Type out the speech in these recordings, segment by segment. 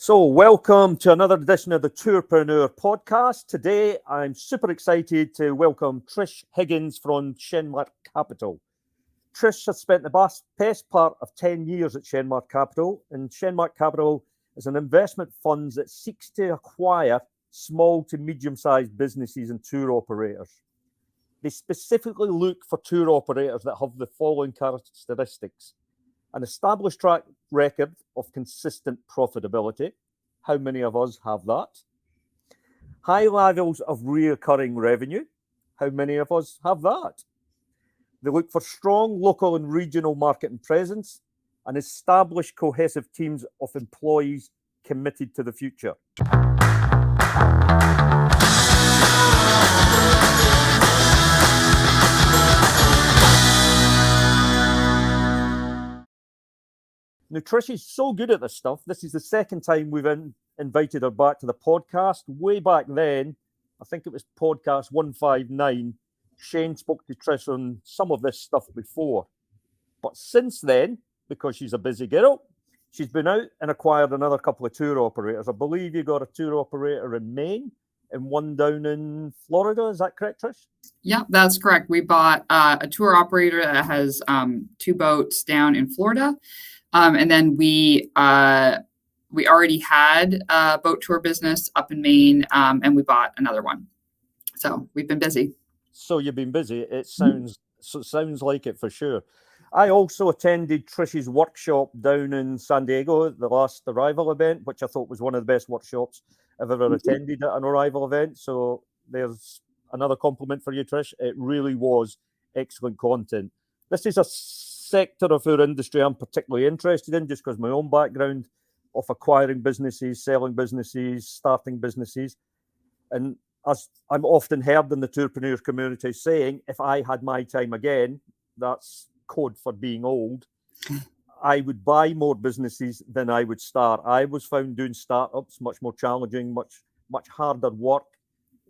So, welcome to another edition of the Tourpreneur podcast. Today, I'm super excited to welcome Trish Higgins from Shenmark Capital. Trish has spent the best part of 10 years at Shenmark Capital, and Shenmark Capital is an investment fund that seeks to acquire small to medium-sized businesses and tour operators. They specifically look for tour operators that have the following characteristics: an established track record of consistent profitability. How many of us have that? High levels of recurring revenue. How many of us have that? They look for strong local and regional marketing presence and established cohesive teams of employees committed to the future. Now, Trish is so good at this stuff. This is the second time we've invited her back to the podcast. Way back then, I think it was podcast 159, Shane spoke to Trish on some of this stuff before. But since then, because she's a busy girl, she's been out and acquired another couple of tour operators. I believe you got a tour operator in Maine and one down in Florida. Is that correct, Trish? Yeah, that's correct. We bought a tour operator that has two boats down in Florida. And then we already had a boat tour business up in Maine, and we bought another one. So we've been busy. So you've been busy. It sounds like it for sure. I also attended Trish's workshop down in San Diego, the last Arrival event, which I thought was one of the best workshops I've ever attended at an Arrival event. So there's another compliment for you, Trish. It really was excellent content. This is a sector of our industry I'm particularly interested in, just because my own background of acquiring businesses, selling businesses, starting businesses. And as I'm often heard in the Tourpreneur community saying, if I had my time again, that's code for being old, I would buy more businesses than I would start. I was found doing startups much more challenging, much harder work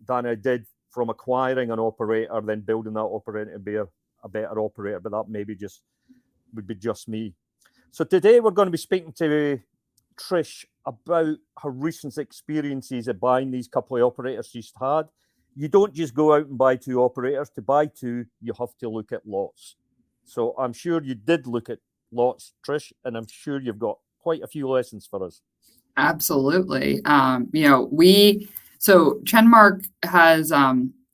than I did from acquiring an operator, then building that operator to be a better operator. But that would be just me. So today we're going to be speaking to Trish about her recent experiences of buying these couple of operators she's had. You don't just go out and buy two operators. To buy two, you have to look at lots. So I'm sure you did look at lots, Trish, and I'm sure you've got quite a few lessons for us. Absolutely. So Shenmark has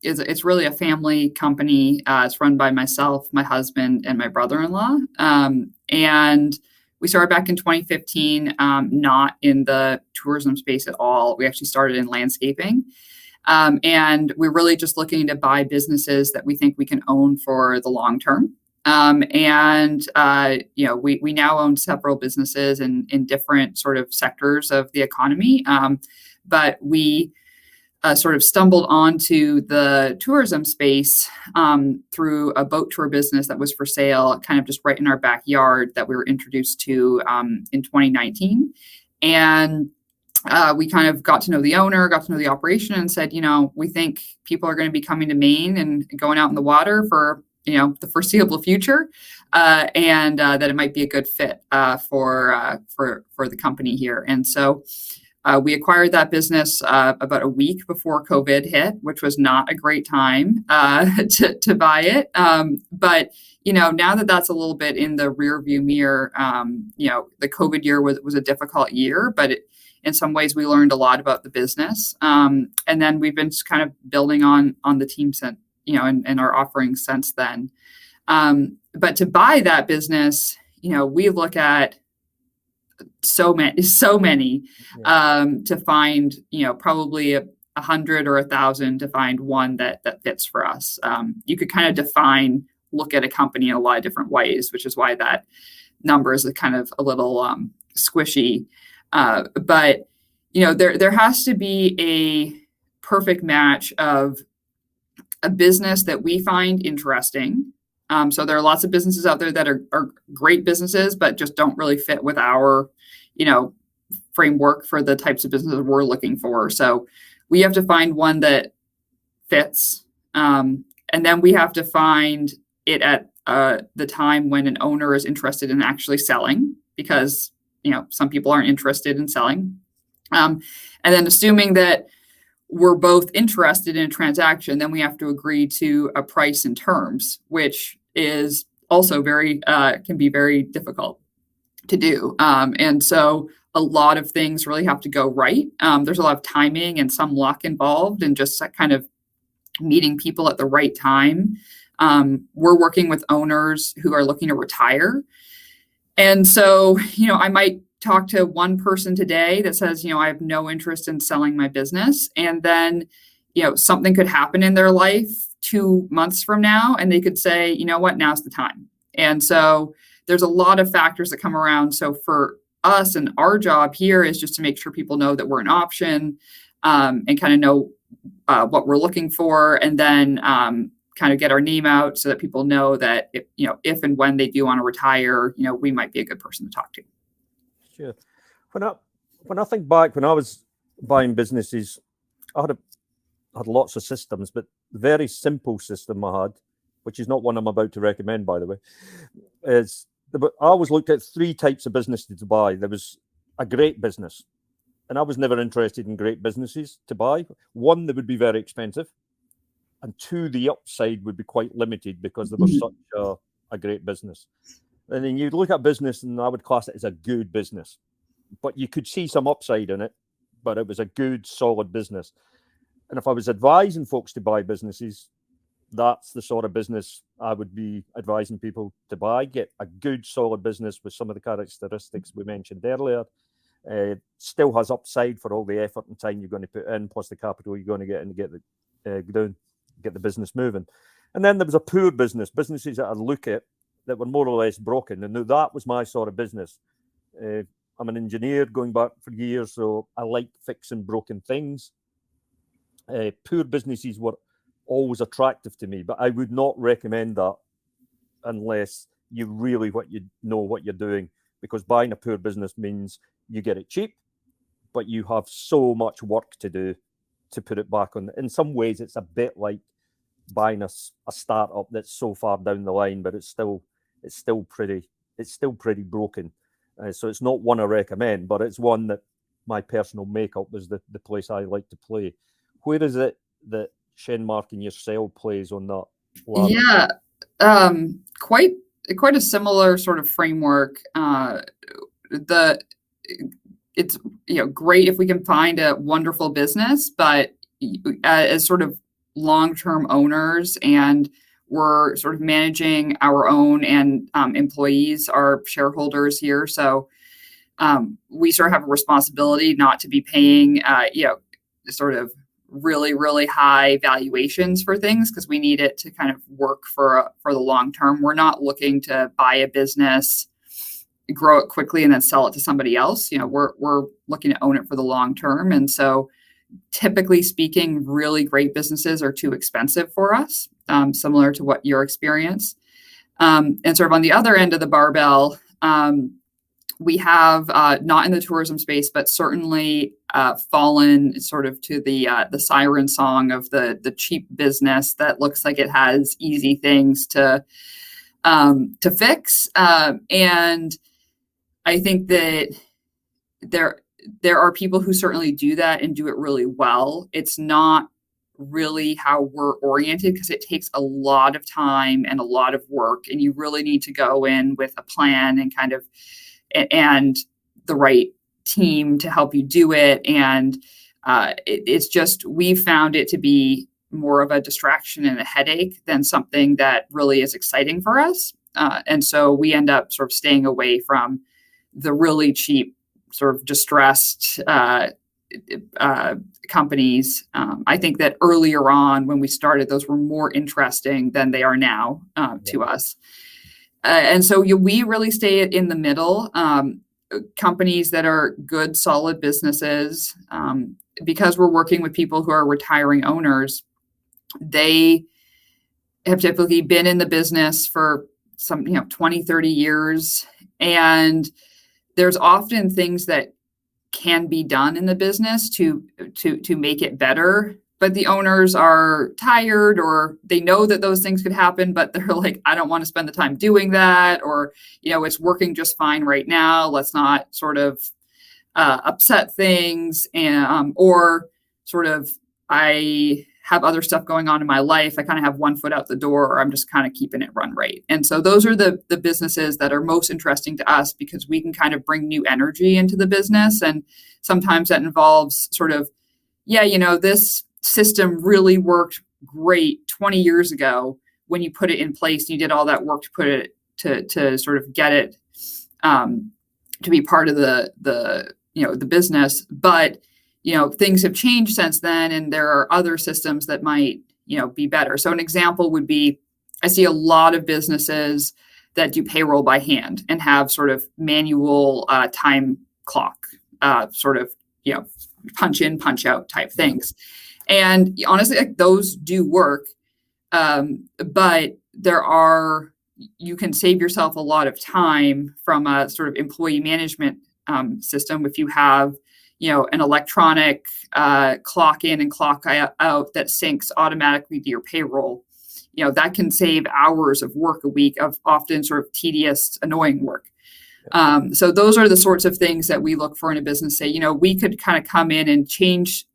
it's really a family company. It's run by myself, my husband, and my brother-in-law. And we started back in 2015, not in the tourism space at all. We actually started in landscaping. And we're really just looking to buy businesses that we think we can own for the long term. We now own several businesses in different sort of sectors of the economy. But we sort of stumbled onto the tourism space through a boat tour business that was for sale, kind of just right in our backyard, that we were introduced to in 2019. And we kind of got to know the owner, got to know the operation, and said, we think people are going to be coming to Maine and going out in the water for the foreseeable future, and that it might be a good fit for the company here. And so we acquired that business about a week before COVID hit, which was not a great time to buy it. But now that that's a little bit in the rear view mirror, the COVID year was a difficult year, but in some ways we learned a lot about the business. And then we've been kind of building on the team and our offerings since then. But to buy that business, we look at so many to find, probably 100 or 1,000 to find one that fits for us. You could kind of look at a company in a lot of different ways, which is why that number is kind of a little squishy. But there has to be a perfect match of a business that we find interesting. So there are lots of businesses out there that are great businesses, but just don't really fit with our, framework for the types of businesses we're looking for. So we have to find one that fits. And then we have to find it at the time when an owner is interested in actually selling, because, some people aren't interested in selling. And then assuming that we're both interested in a transaction, then we have to agree to a price and terms, which is also can be very difficult to do. And so a lot of things really have to go right. There's a lot of timing and some luck involved, and just kind of meeting people at the right time. We're working with owners who are looking to retire. And so, I might talk to one person today that says, I have no interest in selling my business. And then, something could happen in their life 2 months from now, and they could say, you know what, now's the time. And so there's a lot of factors that come around. So for us, and our job here is just to make sure people know that we're an option, and kind of know what we're looking for, and then kind of get our name out so that people know that if and when they do want to retire, we might be a good person to talk to. Sure. When I think back, when I was buying businesses, I had lots of systems, but the very simple system I had, which is not one I'm about to recommend, by the way, is I always looked at 3 types of businesses to buy. There was a great business, and I was never interested in great businesses to buy. 1, they would be very expensive, and 2, the upside would be quite limited because they were such a great business. And then you'd look at business, and I would class it as a good business, but you could see some upside in it, but it was a good, solid business. And if I was advising folks to buy businesses, that's the sort of business I would be advising people to buy. Get a good, solid business with some of the characteristics we mentioned earlier. Still has upside for all the effort and time you're going to put in, plus the capital you're going to get in to get the business moving. And then there was a poor businesses that I'd look at that were more or less broken. And that was my sort of business. I'm an engineer going back for years, so I like fixing broken things. Poor businesses were always attractive to me, but I would not recommend that unless you really know what you're doing, because buying a poor business means you get it cheap, but you have so much work to do to put it back on. In some ways, it's a bit like buying a startup that's so far down the line, but it's still pretty broken. So it's not one I recommend, but it's one that my personal makeup is the place I like to play. Where is it that Shenmark and yourself plays on that ladder? Yeah, quite a similar sort of framework. It's great if we can find a wonderful business, but as sort of long-term owners, and we're sort of managing our own and employees, our shareholders here. So we sort of have a responsibility not to be paying, sort of really, really high valuations for things, because we need it to kind of work for the long term. We're not looking to buy a business, grow it quickly, and then sell it to somebody else. We're looking to own it for the long term. And so typically speaking, really great businesses are too expensive for us, similar to what your experience. And sort of on the other end of the barbell, we have not in the tourism space, but certainly fallen sort of to the siren song of the cheap business that looks like it has easy things to fix. And I think that there are people who certainly do that and do it really well. It's not really how we're oriented, because it takes a lot of time and a lot of work, and you really need to go in with a plan and the right team to help you do it. And it's just, we found it to be more of a distraction and a headache than something that really is exciting for us. And so we end up sort of staying away from the really cheap, sort of distressed companies. I think that earlier on, when we started, those were more interesting than they are now to us. And so we really stay in the middle. Companies that are good, solid businesses, because we're working with people who are retiring owners, they have typically been in the business for some 20, 30 years. And there's often things that can be done in the business to make it better, but the owners are tired, or they know that those things could happen, but they're like, I don't want to spend the time doing that, or it's working just fine right now. Let's not sort of upset things, and or sort of I have other stuff going on in my life. I kind of have one foot out the door, or I'm just kind of keeping it run rate. And so those are the businesses that are most interesting to us, because we can kind of bring new energy into the business. And sometimes that involves sort of, this system really worked great 20 years ago when you put it in place and you did all that work to put it to sort of get it to be part of the business. But things have changed since then, and there are other systems that might, be better. So an example would be, I see a lot of businesses that do payroll by hand and have sort of manual time clock, sort of, punch in, punch out type things. And honestly, those do work. But you can save yourself a lot of time from a sort of employee management system if you have an electronic clock in and clock out that syncs automatically to your payroll. That can save hours of work a week of often sort of tedious, annoying work. So those are the sorts of things that we look for in a business. Say, we could kind of come in and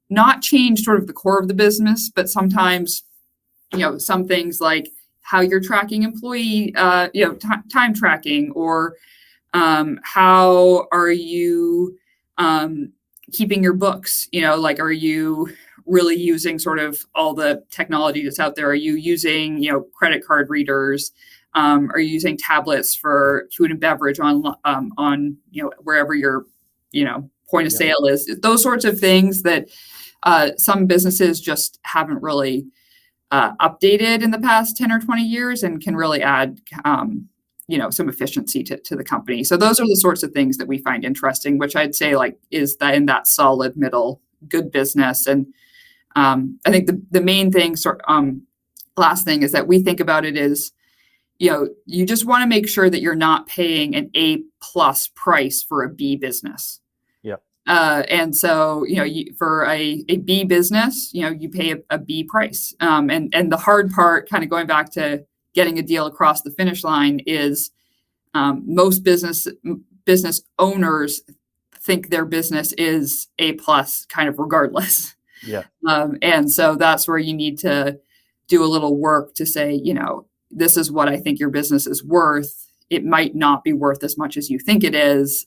not change sort of the core of the business, but sometimes, some things like how you're tracking employee, time tracking, or how are you keeping your books, are you really using sort of all the technology that's out there? Are you using, credit card readers? Are you using tablets for food and beverage on wherever your, point of sale is? Those sorts of things that some businesses just haven't really updated in the past 10 or 20 years, and can really add, some efficiency to the company. So those are the sorts of things that we find interesting, which I'd say is that in that solid middle, good business. And I think the main thing, last thing, is that we think about it is, you just want to make sure that you're not paying an A+ price for a B business. Yeah. And so, for a B business, you pay a B price. And the hard part, kind of going back to getting a deal across the finish line, is most business owners think their business is A+ kind of regardless. Yeah. And so that's where you need to do a little work to say, this is what I think your business is worth. It might not be worth as much as you think it is.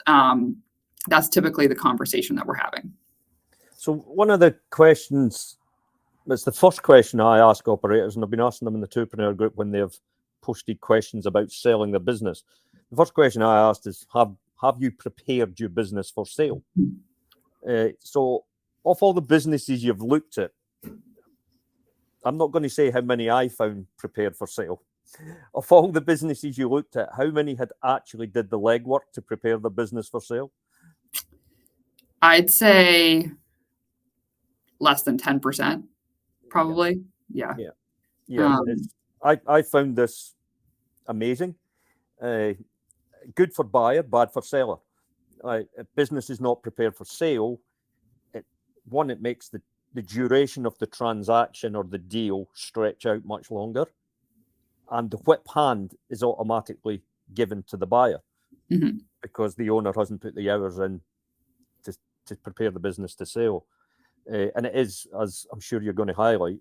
That's typically the conversation that we're having. So one of the questions, it's the first question I ask operators, and I've been asking them in the Tourpreneur group when they've posted questions about selling their business. The first question I asked is, have you prepared your business for sale? So of all the businesses you've looked at, I'm not going to say how many I found prepared for sale. Of all the businesses you looked at, how many had actually did the legwork to prepare the business for sale? I'd say less than 10%, probably. Yeah. I found this amazing. Good for buyer, bad for seller. If business is not prepared for sale, it makes the duration of the transaction or the deal stretch out much longer, and the whip hand is automatically given to the buyer because the owner hasn't put the hours in to prepare the business to sell. And it is, as I'm sure you're going to highlight,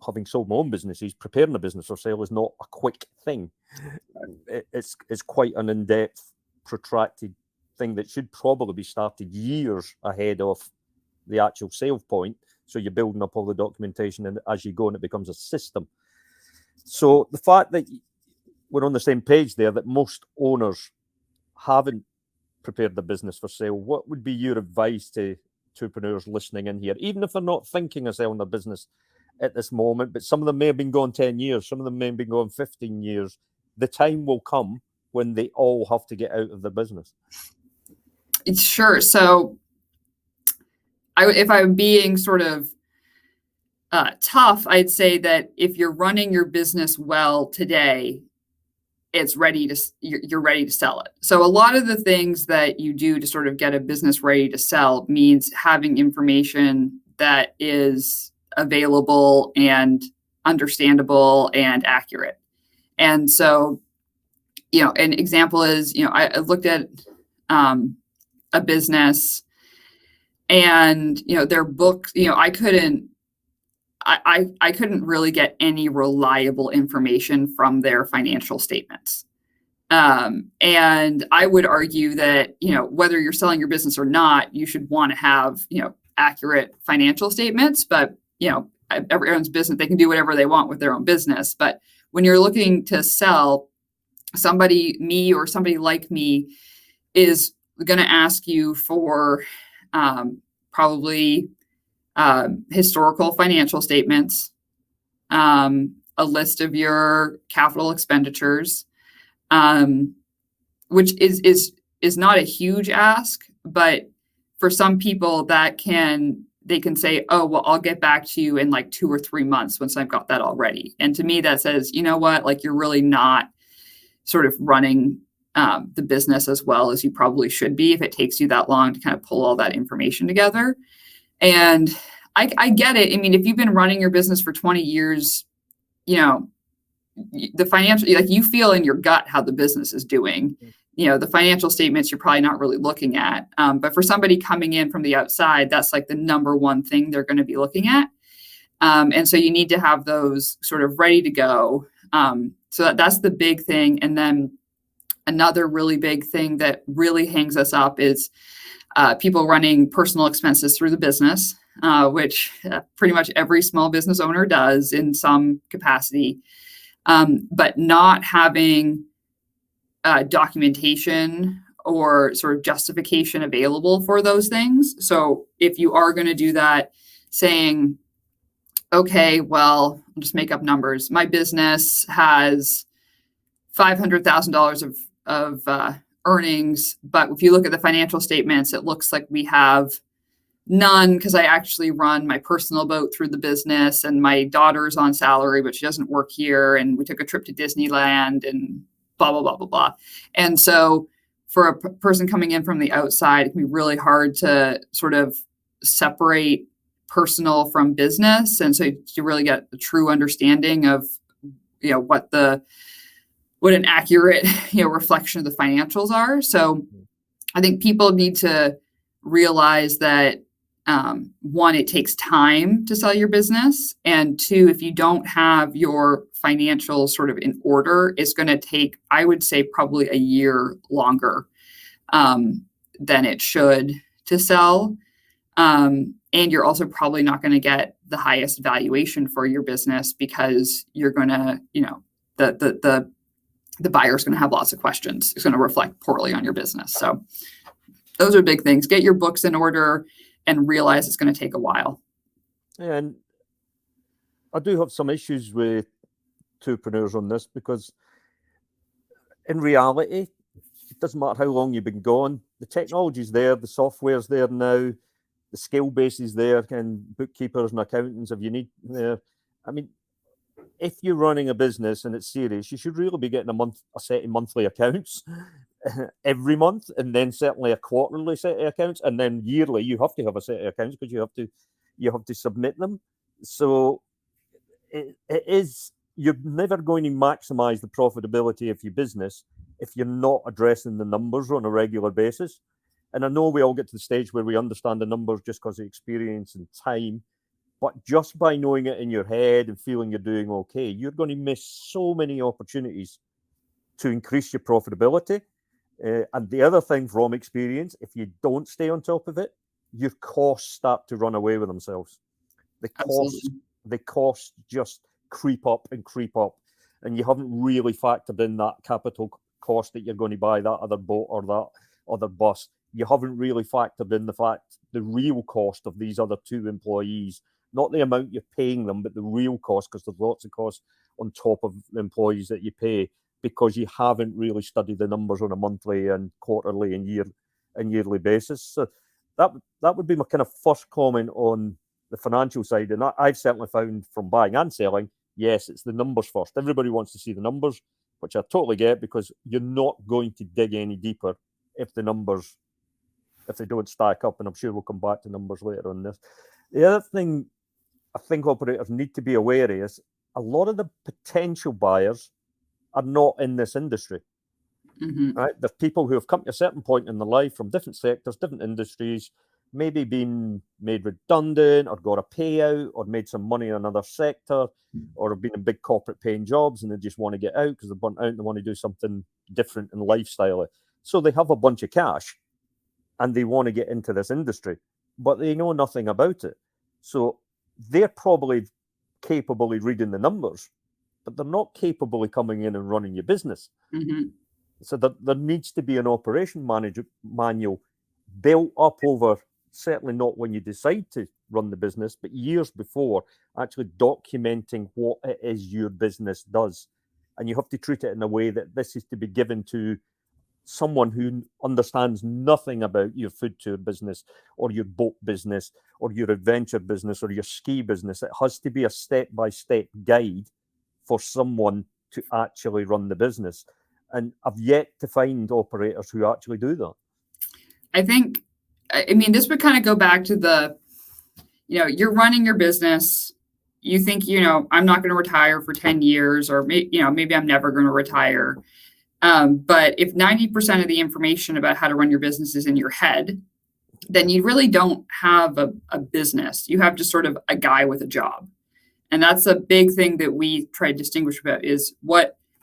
having sold my own businesses, preparing a business for sale is not a quick thing. It's quite an in-depth, protracted thing that should probably be started years ahead of the actual sale point. So you're building up all the documentation, and as you go, and it becomes a system. So the fact that we're on the same page there, that most owners haven't prepared the business for sale, what would be your advice to entrepreneurs listening in here, even if they're not thinking of selling their business at this moment, but some of them may have been going 10 years, some of them may have been going 15 years. The time will come when they all have to get out of the business. Sure. So if I'm being sort of tough, I'd say that if you're running your business well today, you're ready to sell it. So a lot of the things that you do to sort of get a business ready to sell means having information that is available and understandable and accurate. And so, an example is, I looked at a a business and, their book, I couldn't really get any reliable information from their financial statements. And I would argue that, whether you're selling your business or not, you should want to have, accurate financial statements, but, everyone's business, they can do whatever they want with their own business. But when you're looking to sell, me or somebody like me is going to ask you for probably historical financial statements, a list of your capital expenditures, which is not a huge ask, but for some people they can say, oh, well, I'll get back to you in like 2 or 3 months once I've got that already. And to me, that says, you know what, like you're really not sort of running the business as well as you probably should be if it takes you that long to kind of pull all that information together. And I get it. I mean, if you've been running your business for 20 years, the financial, like you feel in your gut how the business is doing. The financial statements you're probably not really looking at. But for somebody coming in from the outside, that's like the number one thing they're going to be looking at. And so you need to have those sort of ready to go. So that's the big thing. And then another really big thing that really hangs us up is people running personal expenses through the business, which pretty much every small business owner does in some capacity, but not having documentation or sort of justification available for those things. So if you are going to do that, saying, okay, well, I'll just make up numbers. My business has $500,000 of earnings, but if you look at the financial statements, it looks like we have none because I actually run my personal boat through the business and my daughter's on salary, but she doesn't work here. And we took a trip to Disneyland and blah, blah, blah, blah, blah. And so for a person coming in from the outside, it can be really hard to sort of separate personal from business. And so to really get a true understanding of, what an accurate, reflection of the financials are. So I think people need to realize that, one, it takes time to sell your business. And two, if you don't have your financials sort of in order, it's going to take, I would say, probably a year longer than it should to sell. And you're also probably not going to get the highest valuation for your business because you're going to, the buyer's going to have lots of questions. It's going to reflect poorly on your business. So those are big things. Get your books in order and realize it's going to take a while. And I do have some issues with Tourpreneurs on this because in reality, it doesn't matter how long you've been gone. The technology's there, the software's there now, the skill base is there, and bookkeepers and accountants if you need there. I mean, if you're running a business and it's serious, you should really be getting a set of monthly accounts every month, and then certainly a quarterly set of accounts, and then yearly you have to have a set of accounts because you have to submit them. So it is, you're never going to maximize the profitability of your business if you're not addressing the numbers on a regular basis. And I know we all get to the stage where we understand the numbers just because of experience and time. But just by knowing it in your head and feeling you're doing okay, you're going to miss so many opportunities to increase your profitability. And the other thing from experience, if you don't stay on top of it, your costs start to run away with themselves. The costs just creep up, and you haven't really factored in that capital cost that you're going to buy that other boat or that other bus. You haven't really factored in the real cost of these other 2 employees. Not the amount you're paying them, but the real cost, because there's lots of costs on top of the employees that you pay because you haven't really studied the numbers on a monthly and quarterly and yearly basis. So that would be my kind of first comment on the financial side. And I've certainly found from buying and selling, yes, it's the numbers first. Everybody wants to see the numbers, which I totally get because you're not going to dig any deeper if they don't stack up. And I'm sure we'll come back to numbers later on this. The other thing I think operators need to be aware is a lot of the potential buyers are not in this industry. Right? There's people who have come to a certain point in their life from different sectors, different industries, maybe been made redundant or got a payout or made some money in another sector or have been in big corporate paying jobs and they just want to get out because they're burnt out and they want to do something different in lifestyle. So they have a bunch of cash and they want to get into this industry, but they know nothing about it. So they're probably capable of reading the numbers, but they're not capable of coming in and running your business. So there needs to be an operation manual built up over, certainly not when you decide to run the business, but years before, actually documenting what it is your business does. And you have to treat it in a way that this is to be given to someone who understands nothing about your food tour business or your boat business or your adventure business or your ski business. It has to be a step-by-step guide for someone to actually run the business. And I've yet to find operators who actually do that. I mean, this would kind of go back to you're running your business. You think, I'm not going to retire for 10 years or, maybe I'm never going to retire. But if 90% of the information about how to run your business is in your head, then you really don't have a business. You have just sort of a guy with a job. And that's a big thing that we try to distinguish about is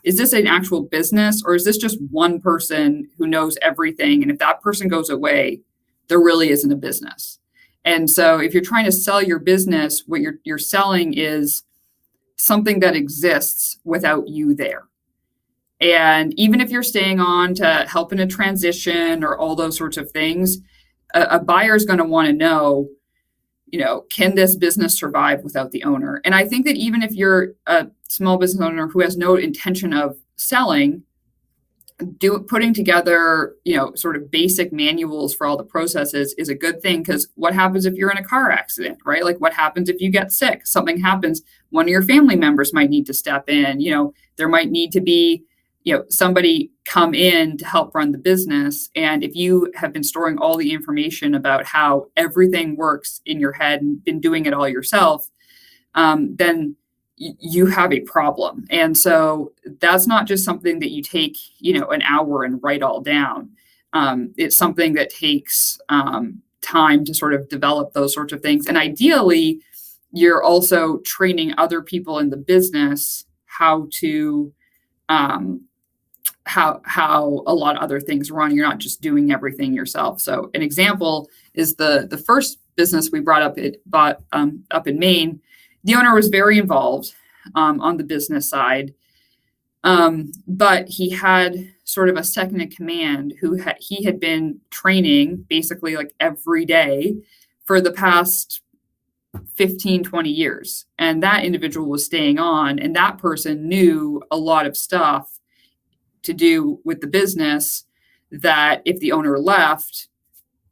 is this an actual business or is this just one person who knows everything? And if that person goes away, there really isn't a business. And so if you're trying to sell your business, what you're selling is something that exists without you there. And even if you're staying on to help in a transition or all those sorts of things, a buyer is going to want to know, can this business survive without the owner? And I think that even if you're a small business owner who has no intention of selling, putting together, sort of basic manuals for all the processes is a good thing. Because what happens if you're in a car accident, right? Like what happens if you get sick? Something happens, one of your family members might need to step in. There might need to be, somebody come in to help run the business. And if you have been storing all the information about how everything works in your head and been doing it all yourself, then you have a problem. And so that's not just something that you take, an hour and write all down. It's something that takes time to sort of develop those sorts of things. And ideally, you're also training other people in the business how to how a lot of other things run. You're not just doing everything yourself. So an example is the first business we bought up in Maine. The owner was very involved on the business side, but he had sort of a second in command who he had been training basically like every day for the past 15, 20 years. And that individual was staying on, and that person knew a lot of stuff to do with the business that if the owner left,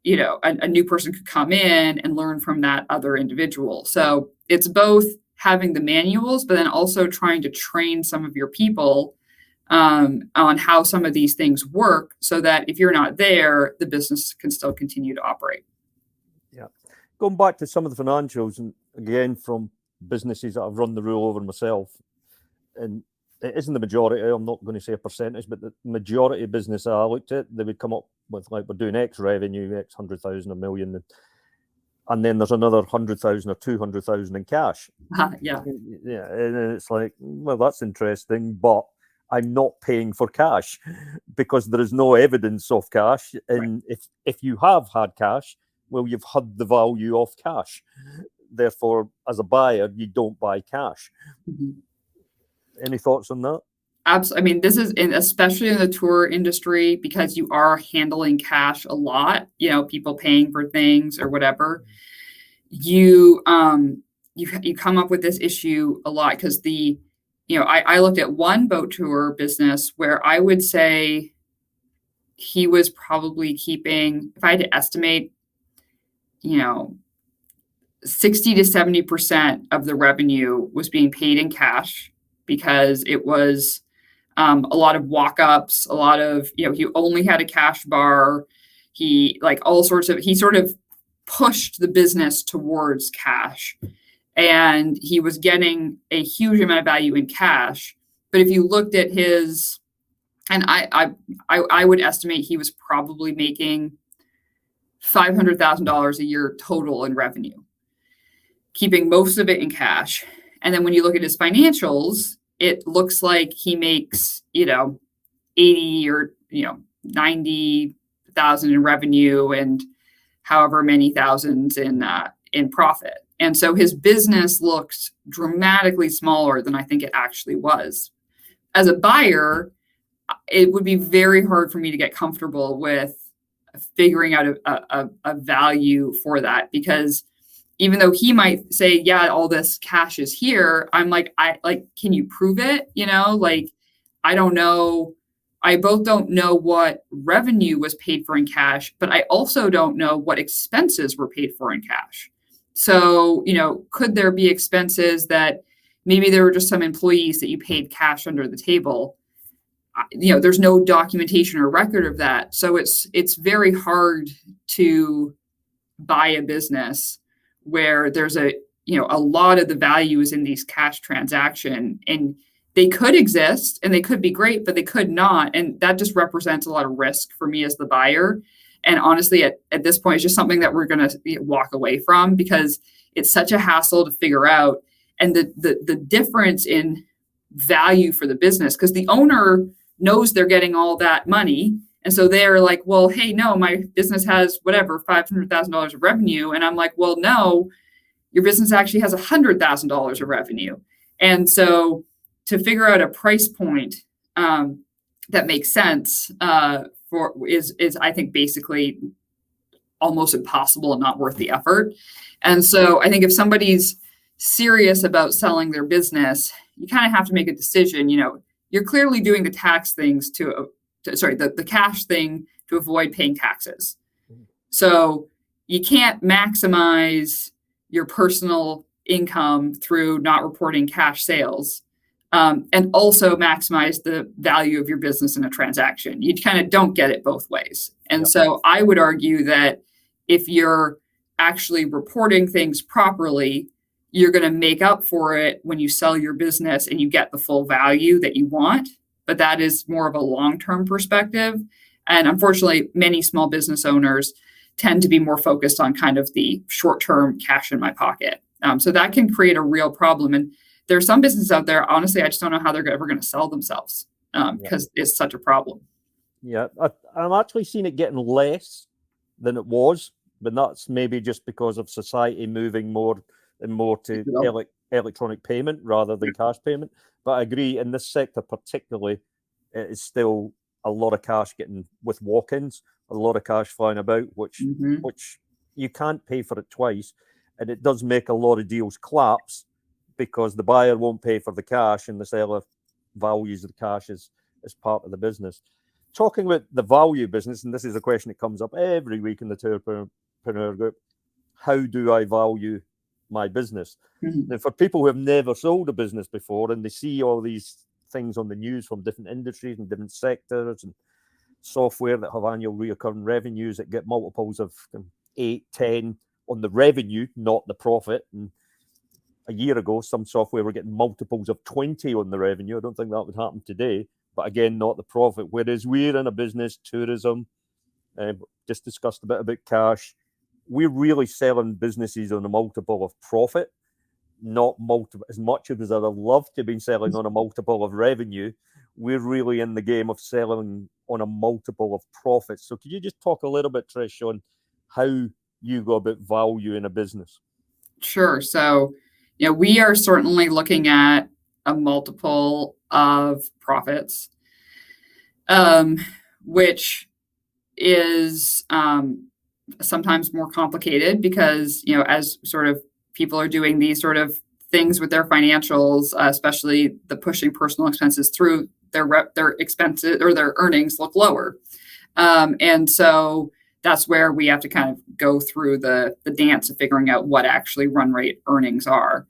a new person could come in and learn from that other individual. So it's both having the manuals, but then also trying to train some of your people on how some of these things work so that if you're not there, the business can still continue to operate. Yeah. Going back to some of the financials, and again, from businesses that I've run the rule over myself, and it isn't the majority, I'm not going to say a percentage, but the majority of business I looked at, they would come up with like, we're doing X revenue, X 100,000, a million, and then there's another 100,000 or 200,000 in cash. Yeah. And it's like, well, that's interesting, but I'm not paying for cash because there is no evidence of cash. And right. if you have had cash, well, you've had the value of cash. Therefore, as a buyer, you don't buy cash. Mm-hmm. Any thoughts on that? Absolutely. I mean, this is especially in the tour industry because you are handling cash a lot. People paying for things or whatever. You come up with this issue a lot because I looked at one boat tour business where I would say he was probably keeping, if I had to estimate, 60 to 70% of the revenue was being paid in cash. Because it was a lot of walk-ups, a lot of, he only had a cash bar. He sort of pushed the business towards cash. And he was getting a huge amount of value in cash. But if you looked at his And I would estimate he was probably making $500,000 a year total in revenue, keeping most of it in cash. And then when you look at his financials, it looks like he makes, 80 or, 90,000 in revenue and however many thousands in profit. And so his business looks dramatically smaller than I think it actually was. As a buyer, it would be very hard for me to get comfortable with figuring out a value for that, because even though he might say, yeah, all this cash is here, I'm like, can you prove it? I don't know. I both don't know what revenue was paid for in cash, but I also don't know what expenses were paid for in cash. So, could there be expenses that maybe there were just some employees that you paid cash under the table? There's no documentation or record of that. So it's very hard to buy a business where there's a lot of the value is in these cash transaction, and they could exist and they could be great, but they could not. And that just represents a lot of risk for me as the buyer. And honestly, at this point, it's just something that we're going to walk away from, because it's such a hassle to figure out. And the difference in value for the business, because the owner knows they're getting all that money. And so they're like, well, hey, no, my business has whatever, $500,000 of revenue. And I'm like, well, no, your business actually has $100,000 of revenue. And so to figure out a price point that makes sense is I think basically almost impossible and not worth the effort. And so I think if somebody's serious about selling their business, you kind of have to make a decision. You're clearly doing the tax things the cash thing to avoid paying taxes. So you can't maximize your personal income through not reporting cash sales, and also maximize the value of your business in a transaction. You kind of don't get it both ways. And so I would argue that if you're actually reporting things properly, you're going to make up for it when you sell your business and you get the full value that you want. But that is more of a long-term perspective. And unfortunately, many small business owners tend to be more focused on kind of the short-term cash in my pocket. So that can create a real problem. And there are some businesses out there, honestly, I just don't know how they're ever going to sell themselves because it's such a problem. Yeah, I'm actually seeing it getting less than it was, but that's maybe just because of society moving more and more to electronic payment rather than cash payment. But I agree, in this sector particularly, it is still a lot of cash getting with walk-ins, a lot of cash flying about, which you can't pay for it twice. And it does make a lot of deals collapse because the buyer won't pay for the cash and the seller values the cash as part of the business. Talking about the value business, and this is a question that comes up every week in the Tourpreneur group, how do I value my business? Now, for people who have never sold a business before and they see all these things on the news from different industries and different sectors and software that have annual recurring revenues that get multiples of 8, 10 on the revenue, not the profit. And a year ago, some software were getting multiples of 20 on the revenue. I don't think that would happen today, but again, not the profit. Whereas we're in a business, tourism, just discussed a bit about cash. We're really selling businesses on a multiple of profit, not multiple as much as I'd have loved to have been selling on a multiple of revenue. We're really in the game of selling on a multiple of profit. So could you just talk a little bit, Trish, on how you go about value in a business? Sure. So, we are certainly looking at a multiple of profits, which is sometimes more complicated because, as sort of people are doing these sort of things with their financials, especially the pushing personal expenses through, their expenses or their earnings look lower. And so that's where we have to kind of go through the dance of figuring out what actually run rate earnings are.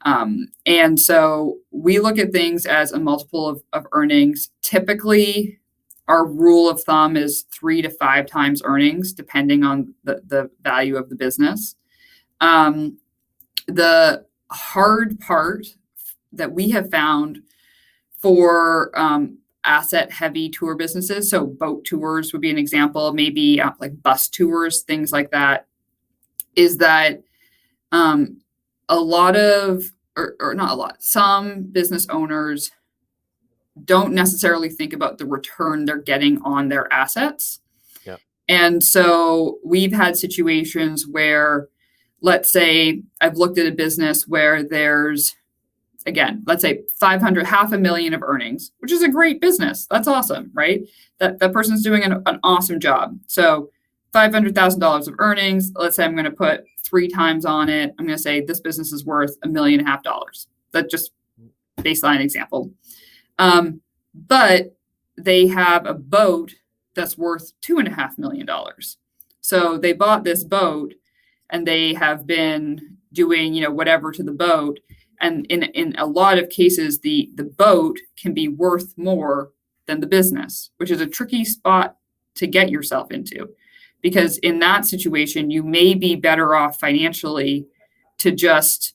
And so we look at things as a multiple of earnings. Typically, our rule of thumb is 3 to 5 times earnings, depending on the value of the business. The hard part that we have found for asset heavy tour businesses. So boat tours would be an example, maybe like bus tours, things like that, is that a lot of, or not a lot, some business owners don't necessarily think about the return they're getting on their assets. Yeah. And so we've had situations where, let's say I've looked at a business where there's, again, let's say 500, $500,000 of earnings, which is a great business. That's awesome, right? That person's doing an awesome job. So $500,000 of earnings, let's say I'm going to put 3 times on it. I'm going to say this business is worth $1.5 million. That's just baseline example. But they have a boat that's worth $2.5 million. So they bought this boat and they have been doing, whatever to the boat. And in a lot of cases, the boat can be worth more than the business, which is a tricky spot to get yourself into. Because in that situation, you may be better off financially to just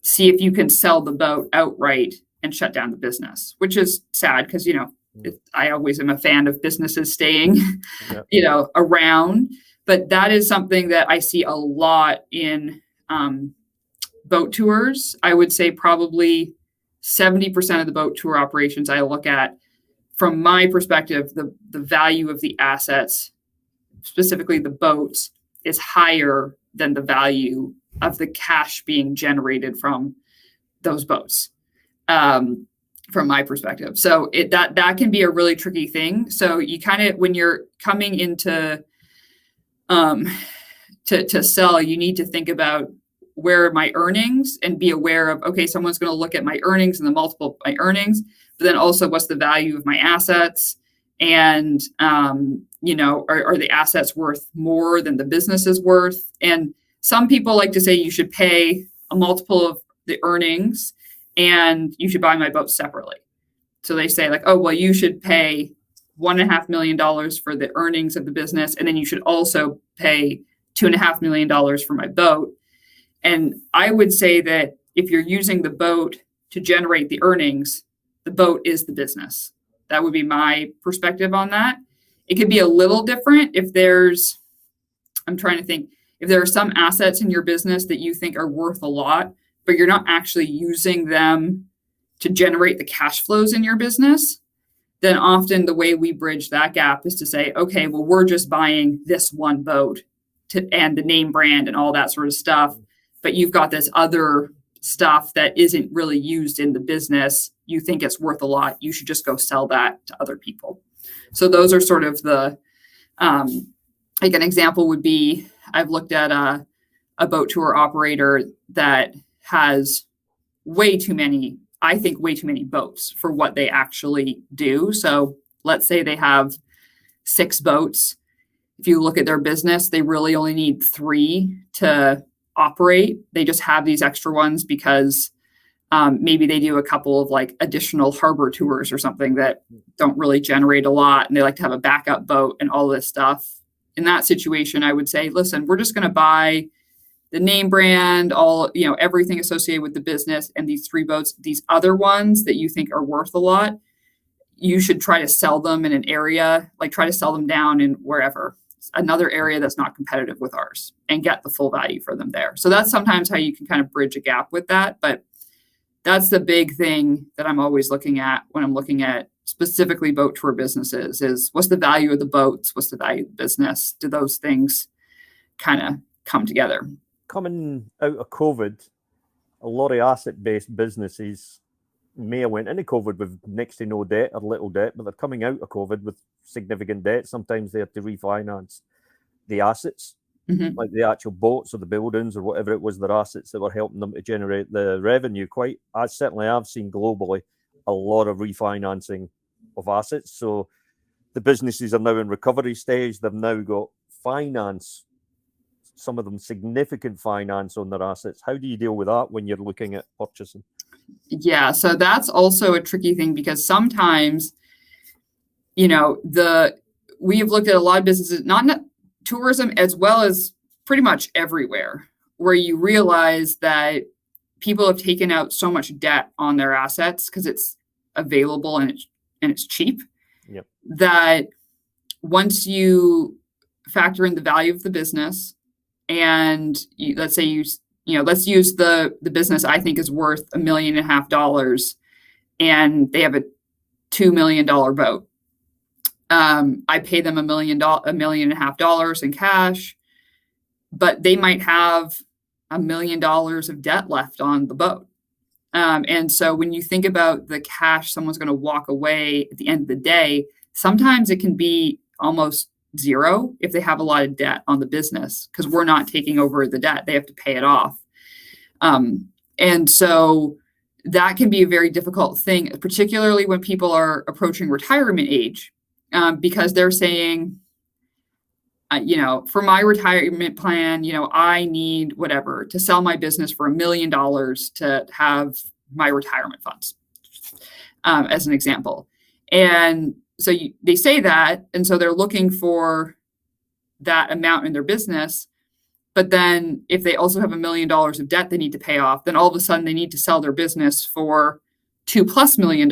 see if you can sell the boat outright and shut down the business, which is sad because, I always am a fan of businesses staying, around. But that is something that I see a lot in boat tours. I would say probably 70% of the boat tour operations I look at, from my perspective, the value of the assets, specifically the boats, is higher than the value of the cash being generated from those boats, from my perspective. So that can be a really tricky thing. So you kind of, when you're coming into to sell, you need to think about, where are my earnings, and be aware of, okay, someone's going to look at my earnings and the multiple of my earnings, but then also what's the value of my assets, and are the assets worth more than the business is worth? And some people like to say you should pay a multiple of the earnings and you should buy my boat separately. So they say like, oh, well, you should pay $1.5 million for the earnings of the business, and then you should also pay $2.5 million for my boat. And I would say that if you're using the boat to generate the earnings, the boat is the business. That would be my perspective on that. It could be a little different if there's, I'm trying to think, if there are some assets in your business that you think are worth a lot, but you're not actually using them to generate the cash flows in your business, then often the way we bridge that gap is to say, okay, well, we're just buying this one boat and the name brand and all that sort of stuff, but you've got this other stuff that isn't really used in the business. You think it's worth a lot. You should just go sell that to other people. So those are sort of the, like an example would be, I've looked at a boat tour operator that has way too many boats for what they actually do. So let's say they have 6 boats. If you look at their business, they really only need 3 to operate. They just have these extra ones because maybe they do a couple of like additional harbor tours or something that don't really generate a lot, and they like to have a backup boat and all this stuff. In that situation, I would say, listen, we're just going to buy the name brand, everything associated with the business, and these 3 boats. These other ones that you think are worth a lot, you should try to sell them in an area, like try to sell them down in wherever, another area that's not competitive with ours, and get the full value for them there. So that's sometimes how you can kind of bridge a gap with that. But that's the big thing that I'm always looking at when I'm looking at specifically boat tour businesses is, what's the value of the boats? What's the value of the business? Do those things kind of come together? Coming out of COVID, a lot of asset-based businesses may have went into COVID with next to no debt or little debt, but they're coming out of COVID with significant debt. Sometimes they have to refinance the assets, like the actual boats or the buildings or whatever it was, their assets that were helping them to generate the revenue. I certainly have seen globally a lot of refinancing of assets. So the businesses are now in recovery stage. They've now got finance, some of them significant finance on their assets. How do you deal with that when you're looking at purchasing? Yeah, so that's also a tricky thing, because sometimes, we have looked at a lot of businesses, not tourism, as well as pretty much everywhere, where you realize that people have taken out so much debt on their assets because it's available and it's cheap. that once you factor in the value of the business, and let's say let's use the business I think is worth $1.5 million, and they have a $2 million boat. I pay them $1.5 million in cash, but they might have $1 million of debt left on the boat. And so when you think about the cash someone's going to walk away at the end of the day, sometimes it can be almost zero if they have a lot of debt on the business, because we're not taking over the debt. They have to pay it off. And so that can be a very difficult thing, particularly when people are approaching retirement age, because they're saying, for my retirement plan, I need whatever to sell my business for $1 million to have my retirement funds, as an example. And so they say that, and so they're looking for that amount in their business. But then if they also have $1 million of debt they need to pay off, then all of a sudden they need to sell their business for $2+ million,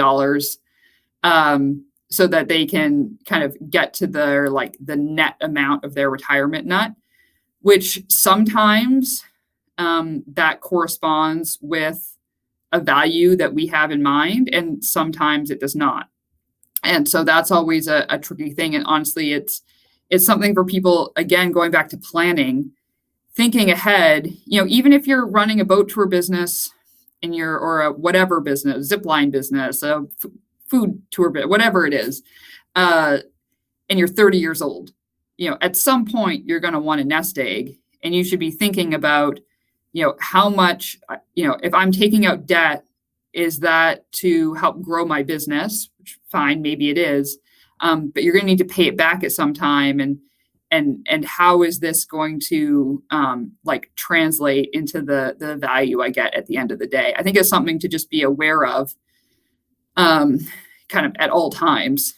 so that they can kind of get to the net amount of their retirement nut, which sometimes that corresponds with a value that we have in mind, and sometimes it does not. And so that's always a tricky thing. And honestly, it's something for people, again, going back to planning, thinking ahead, even if you're running a boat tour business or a whatever business, zip line business, a food tour, whatever it is, and you're 30 years old, at some point you're going to want a nest egg, and you should be thinking about, how much, if I'm taking out debt, is that to help grow my business? Which, fine, maybe it is, but you're going to need to pay it back at some time, and how is this going to translate into the value I get at the end of the day? I think it's something to just be aware of, kind of at all times,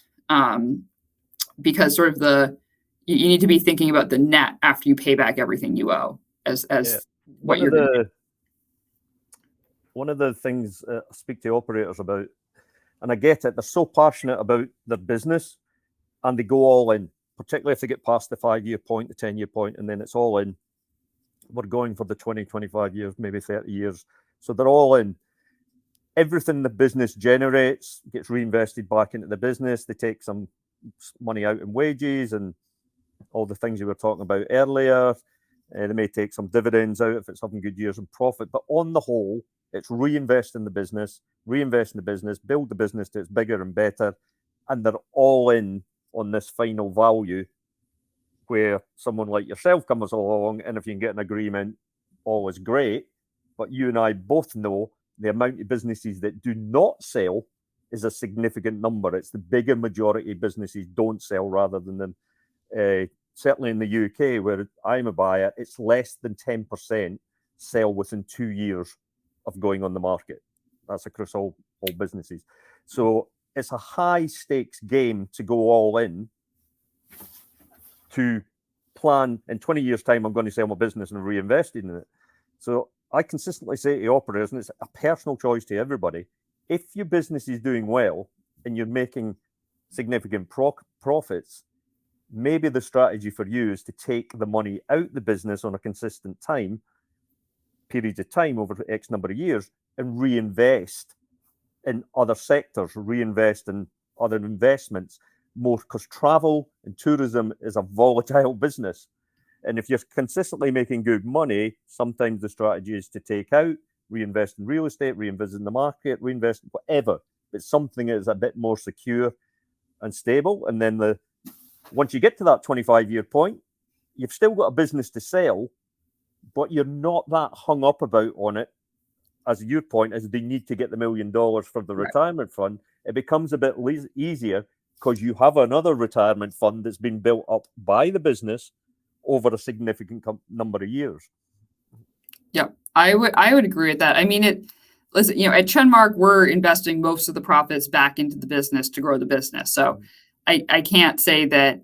because sort of you need to be thinking about the net after you pay back everything you owe as what you're doing. One of the things I speak to operators about, and I get it, they're so passionate about their business and they go all in, particularly if they get past the 5-year point, the 10-year point, and then it's all in. We're going for the 20, 25 years, maybe 30 years. So they're all in. Everything the business generates gets reinvested back into the business. They take some money out in wages and all the things you were talking about earlier. They may take some dividends out if it's having good years and profit. But on the whole, it's reinvest in the business, build the business to it's bigger and better. And they're all in on this final value, where someone like yourself comes along, and if you can get an agreement, all is great. But you and I both know the amount of businesses that do not sell is a significant number. It's the bigger majority of businesses don't sell, rather than certainly in the UK, where I'm a buyer, it's less than 10% sell within 2 years of going on the market. That's across all businesses. So it's a high stakes game to go all in, to plan in 20 years time, I'm going to sell my business and reinvest in it. So I consistently say to operators, and it's a personal choice to everybody, if your business is doing well and you're making significant profits, maybe the strategy for you is to take the money out the business on a consistent periods of time over X number of years, and reinvest in other sectors, reinvest in other investments more, because travel and tourism is a volatile business. And if you're consistently making good money, sometimes the strategy is to take out, reinvest in real estate, reinvest in the market, reinvest in whatever, but something that is a bit more secure and stable. And then once you get to that 25-year point, you've still got a business to sell, but you're not that hung up on it, as your point is they need to get the $1 million for the retirement fund. It becomes a bit easier because you have another retirement fund that's been built up by the business over a significant number of years. Yeah, I would agree with that. I mean, listen, at Chenmark, we're investing most of the profits back into the business to grow the business. So I can't say that,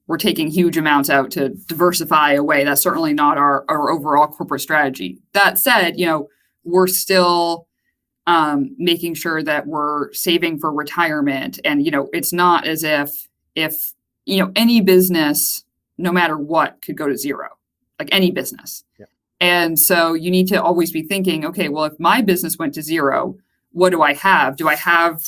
we're taking huge amounts out to diversify away. That's certainly not our overall corporate strategy. That said, we're still making sure that we're saving for retirement. And, it's not as if any business, no matter what, could go to zero, like any business. Yeah. And so you need to always be thinking, okay, well, if my business went to zero, what do I have? Do I have,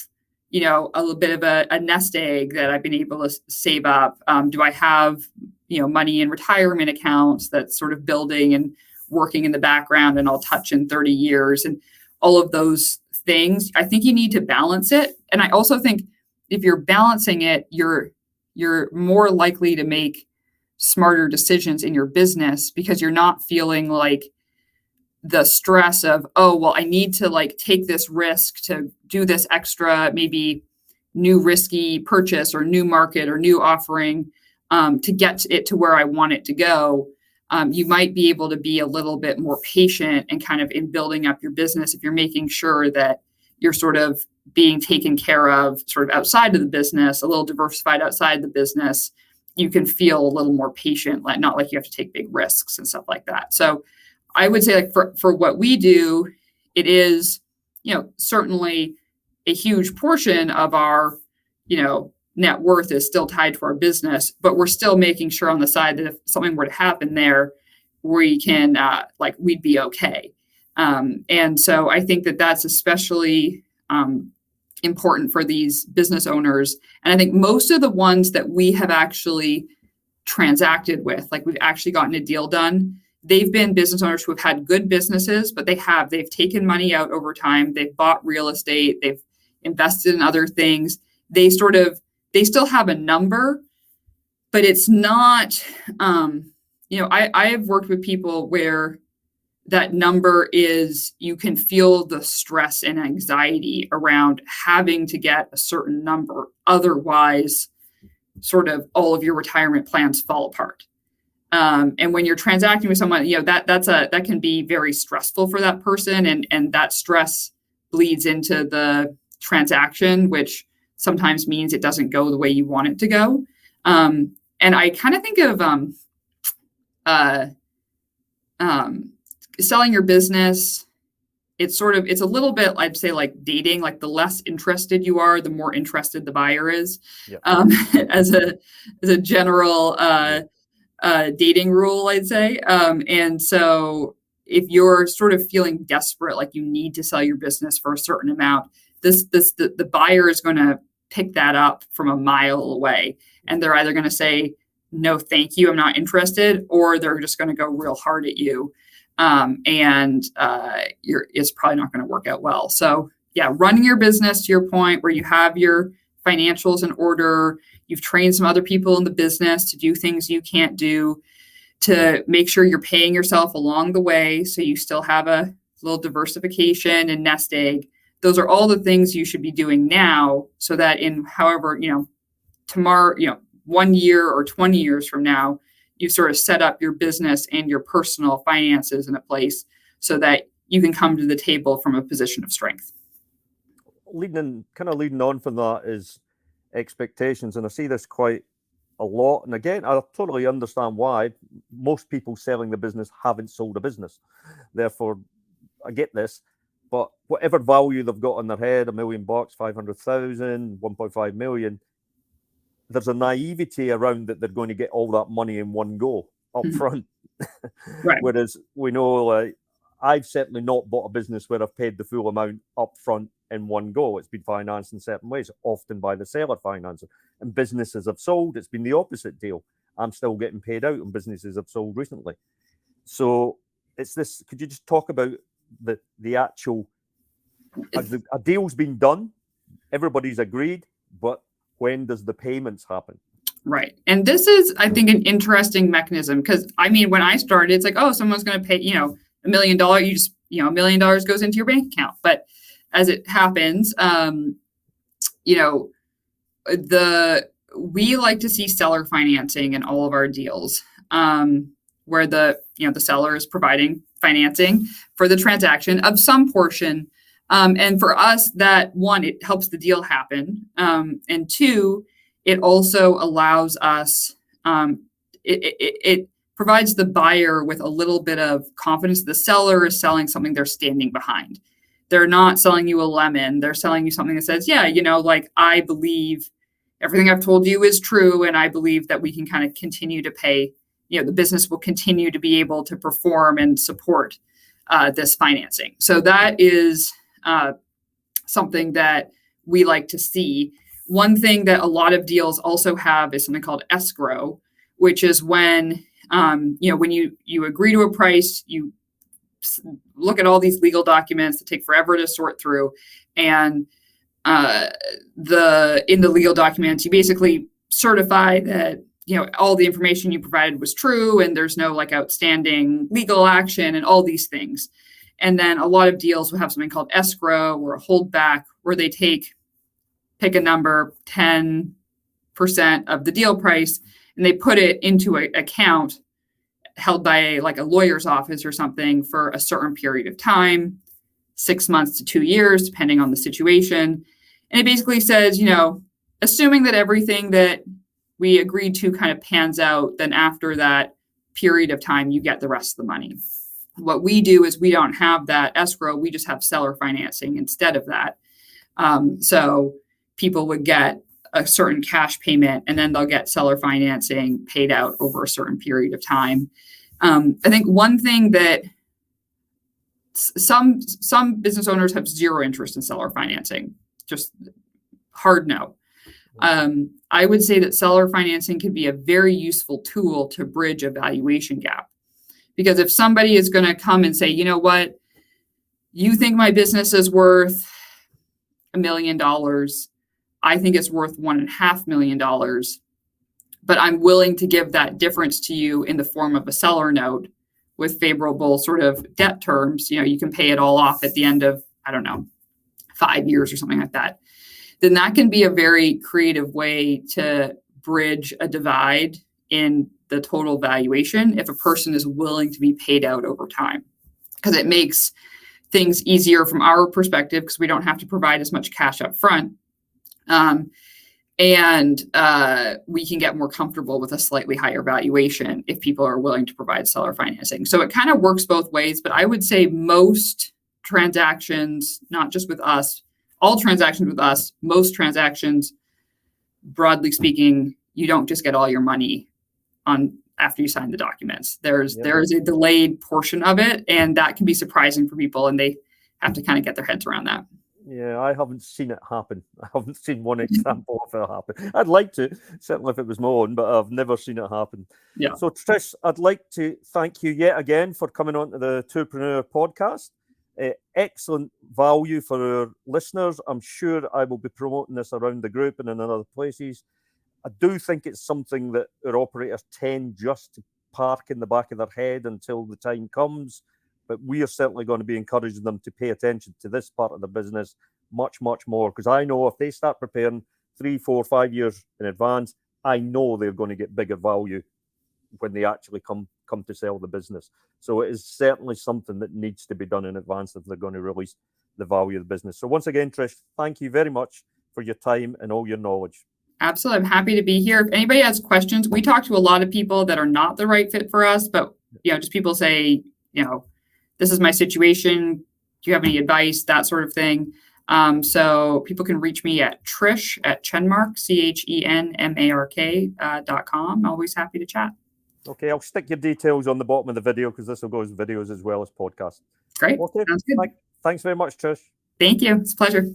a little bit of a nest egg that I've been able to save up? Do I have, money in retirement accounts that's sort of building and working in the background and I'll touch in 30 years and all of those things? I think you need to balance it. And I also think if you're balancing it, you're more likely to make smarter decisions in your business because you're not feeling like the stress of, oh, well, I need to like take this risk to do this extra, maybe new risky purchase or new market or new offering to get it to where I want it to go. You might be able to be a little bit more patient and kind of in building up your business if you're making sure that you're sort of being taken care of sort of outside of the business, a little diversified outside the business. You can feel a little more patient, like not like you have to take big risks and stuff like that. So I would say like for what we do, it is, certainly a huge portion of our, net worth is still tied to our business, but we're still making sure on the side that if something were to happen there, we can, we'd be okay. And so I think that that's especially important for these business owners. And I think most of the ones that we have actually transacted with, like we've actually gotten a deal done, they've been business owners who have had good businesses, but they've taken money out over time. They've bought real estate. They've invested in other things. They still have a number, but it's not, I have worked with people where that number is, you can feel the stress and anxiety around having to get a certain number. Otherwise, sort of all of your retirement plans fall apart. And when you're transacting with someone, that can be very stressful for that person. And that stress bleeds into the transaction, which sometimes means it doesn't go the way you want it to go. And I kind of think of selling your business. It's a little bit, I'd say, like dating. Like the less interested you are, the more interested the buyer is. Yep. As a general dating rule, I'd say. And so if you're sort of feeling desperate, like you need to sell your business for a certain amount, the buyer is going to pick that up from a mile away. And they're either going to say, no, thank you, I'm not interested, or they're just going to go real hard at you. It's probably not going to work out well. So yeah, running your business, to your point, where you have your financials in order, you've trained some other people in the business to do things you can't do, to make sure you're paying yourself along the way so you still have a little diversification and nest egg. Those are all the things you should be doing now so that in however, tomorrow, 1 year or 20 years from now, you sort of set up your business and your personal finances in a place so that you can come to the table from a position of strength. Leading on from that is expectations. And I see this quite a lot. And again, I totally understand why most people selling the business haven't sold a business. Therefore, I get this. But whatever value they've got in their head, $1 million, 500,000, 1.5 million, there's a naivety around that they're going to get all that money in one go up front. Right. Whereas we know, I've certainly not bought a business where I've paid the full amount up front in one go. It's been financed in certain ways, often by the seller financer. And businesses have sold, it's been the opposite deal. I'm still getting paid out on businesses I've sold recently. So it's this, could you just talk about the actual, a deal's been done, everybody's agreed, but when does the payments happen? Right. And this is, I think, an interesting mechanism because, when I started, it's like, oh, someone's going to pay, $1 million. You just, $1 million goes into your bank account. But as it happens, we like to see seller financing in all of our deals, where the seller is providing financing for the transaction of some portion. And for us, that one, it helps the deal happen. And two, it also allows us, it provides the buyer with a little bit of confidence. The seller is selling something they're standing behind. They're not selling you a lemon. They're selling you something that says, yeah, like, I believe everything I've told you is true. And I believe that we can kind of continue to pay, the business will continue to be able to perform and support this financing. So that is something that we like to see. One thing that a lot of deals also have is something called escrow, which is when, when you agree to a price, you look at all these legal documents that take forever to sort through. And in the legal documents, you basically certify that, all the information you provided was true and there's no like outstanding legal action and all these things. And then a lot of deals will have something called escrow or a holdback, where they pick a number, 10% of the deal price, and they put it into an account held by like a lawyer's office or something for a certain period of time, 6 months to 2 years, depending on the situation. And it basically says, assuming that everything that we agreed to kind of pans out, then after that period of time, you get the rest of the money. What we do is we don't have that escrow. We just have seller financing instead of that. So people would get a certain cash payment and then they'll get seller financing paid out over a certain period of time. I think one thing that some business owners have zero interest in seller financing, just hard no. I would say that seller financing can be a very useful tool to bridge a valuation gap. Because if somebody is going to come and say, you know what, you think my business is worth $1 million, I think it's worth $1.5 million, but I'm willing to give that difference to you in the form of a seller note with favorable sort of debt terms. You can pay it all off at the end of, 5 years or something like that. Then that can be a very creative way to bridge a divide in the total valuation if a person is willing to be paid out over time, because it makes things easier from our perspective because we don't have to provide as much cash up front. And we can get more comfortable with a slightly higher valuation if people are willing to provide seller financing. So it kind of works both ways, but I would say most transactions, not just with us, all transactions with us, most transactions, broadly speaking, you don't just get all your money on after you sign the documents. There is a delayed portion of it, and that can be surprising for people, and they have to kind of get their heads around that. Yeah, I haven't seen it happen. I haven't seen one example of it happen. I'd like to, certainly if it was my own, but I've never seen it happen. Yeah. So Trish, I'd like to thank you yet again for coming on to the Tourpreneur podcast. Excellent value for our listeners. I'm sure I will be promoting this around the group and in other places. I do think it's something that our operators tend just to park in the back of their head until the time comes. But we are certainly going to be encouraging them to pay attention to this part of the business much, much more. Because I know if they start preparing 3, 4, 5 years in advance, I know they're going to get bigger value when they actually come to sell the business. So it is certainly something that needs to be done in advance if they're going to release the value of the business. So once again, Trish, thank you very much for your time and all your knowledge. Absolutely. I'm happy to be here. If anybody has questions, we talk to a lot of people that are not the right fit for us, but just people say, this is my situation. Do you have any advice? That sort of thing. So people can reach me at Trish at Chenmark, CHENMARK.com. Always happy to chat. Okay, I'll stick your details on the bottom of the video because this will go as videos as well as podcasts. Great. Okay. Sounds good. Thanks very much, Trish. Thank you. It's a pleasure.